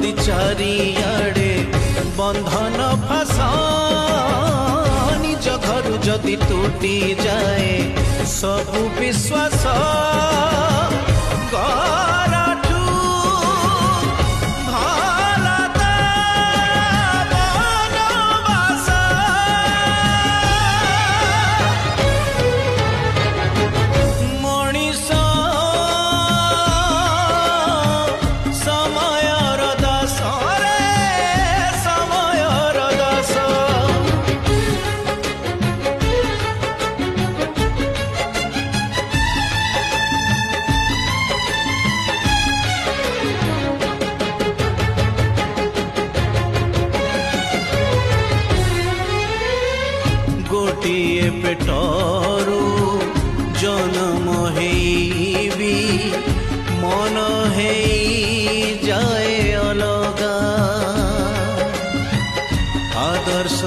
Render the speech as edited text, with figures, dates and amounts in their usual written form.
जदि चारियाड़े बंधन फास निज घर जदि टूटी जाए सबु विश्वास गोटिए पेटरू जन्म हेबी मन हे जाए अलगा आदर्श